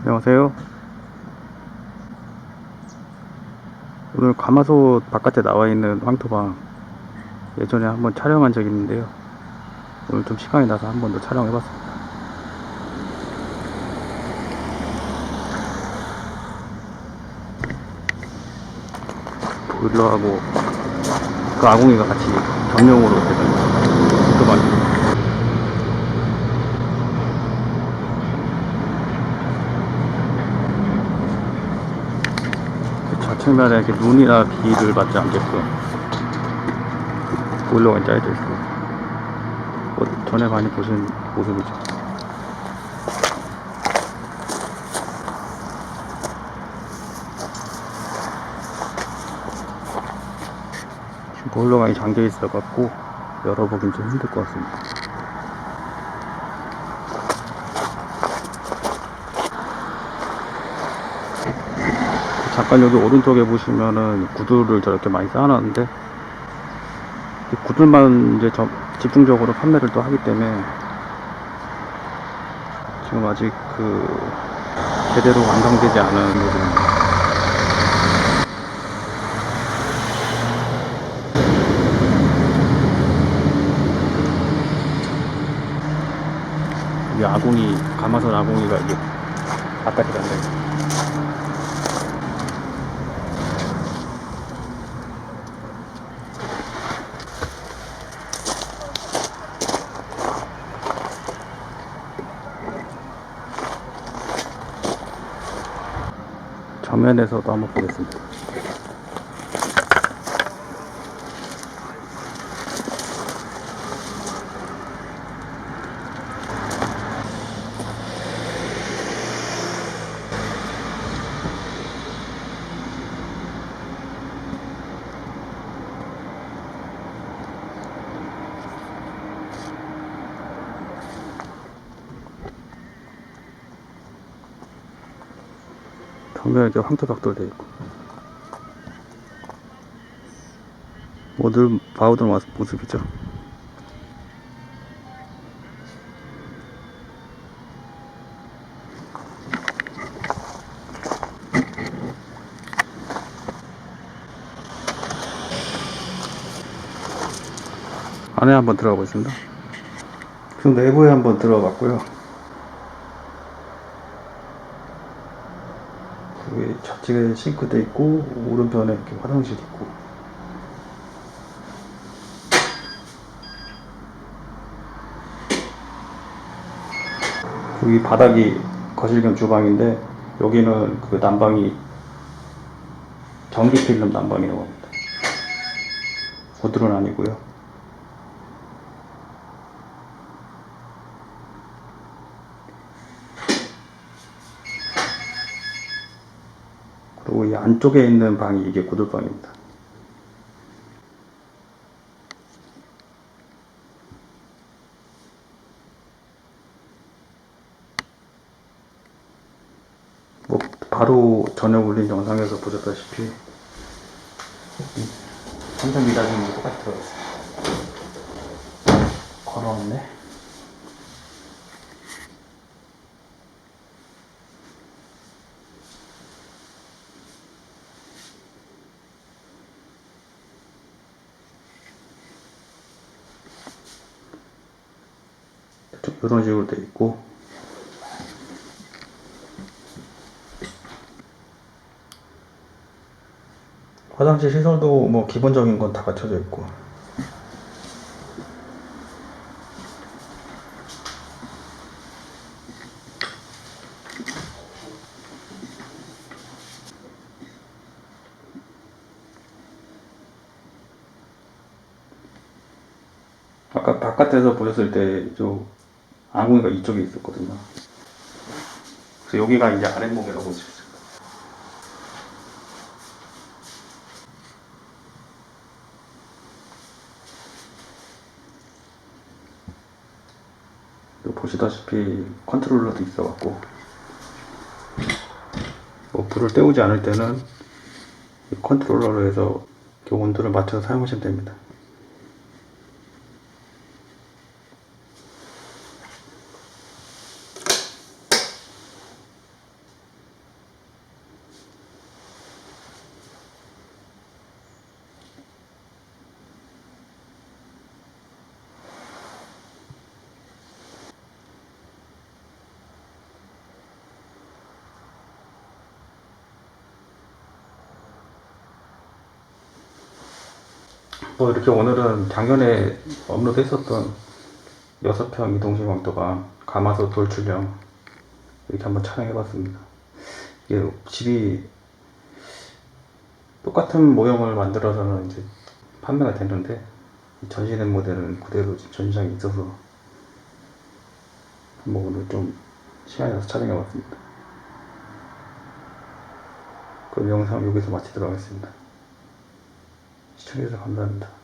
안녕하세요. 오늘 가마솥 바깥에 나와 있는 황토방 예전에 한번 촬영한 적이 있는데요. 오늘 좀 시간이 나서 한 번 더 촬영해봤습니다. 보일러하고 그 아궁이가 같이 겸용으로 되는 황토방입니다. 그 좌측면에 이렇게 눈이나 비를 맞지 않게끔 보일러가 짜여져 있고, 전에 많이 보신 모습이죠. 지금 보일러가 잠겨 있어갖고 열어보긴 좀 힘들 것 같습니다. 잠깐 여기 오른쪽에 보시면은 구두를 저렇게 많이 쌓아놨는데, 이 구두만 이제 집중적으로 판매를 또 하기 때문에 지금 아직 제대로 완성되지 않은 부분입니다. 이 아궁이, 가마솥 아궁이가 이게 바깥에 달려있어요. 정면에서도 한번 보겠습니다. 정면에 이렇게 황토벽돌 되어 있고, 모듈 바우들 모습이죠. 안에 한번 들어가 보겠습니다. 그 내부에 한번 들어가 봤고요. 여기 좌측에 싱크대 있고, 오른편에 이렇게 화장실 있고, 여기 바닥이 거실 겸 주방인데, 여기는 그 난방이 전기 필름 난방이라고 합니다. 고드론 아니고요. 그리고 이 안쪽에 있는 방이 이게 고들방입니다. 뭐 바로 전에 올린 영상에서 보셨다시피 삼성 미닫이는 똑같이 들어갔어요. 걸어왔네. 이런 식으로 돼 있고, 화장실 시설도 뭐 기본적인 건 다 갖춰져 있고, 아까 바깥에서 보셨을 때 저 아궁이가 이쪽에 있었거든요. 그래서 여기가 이제 아랫목이라고 보시면 돼요. 보시다시피 컨트롤러도 있어갖고, 뭐 불을 때우지 않을 때는 이 컨트롤러로 해서 온도를 맞춰서 사용하시면 됩니다. 이렇게 오늘은 작년에 업로드했었던 6평 이동식 왕토방 가마솥 돌출형 이렇게 한번 촬영해봤습니다. 이게 집이 똑같은 모형을 만들어서는 이제 판매가 되는데 전시된 모델은 그대로 지금 전시장에 있어서 한번 오늘 좀 시간이 나서 촬영해봤습니다. 그럼 영상 여기서 마치도록 하겠습니다. 시청해주셔서 감사합니다.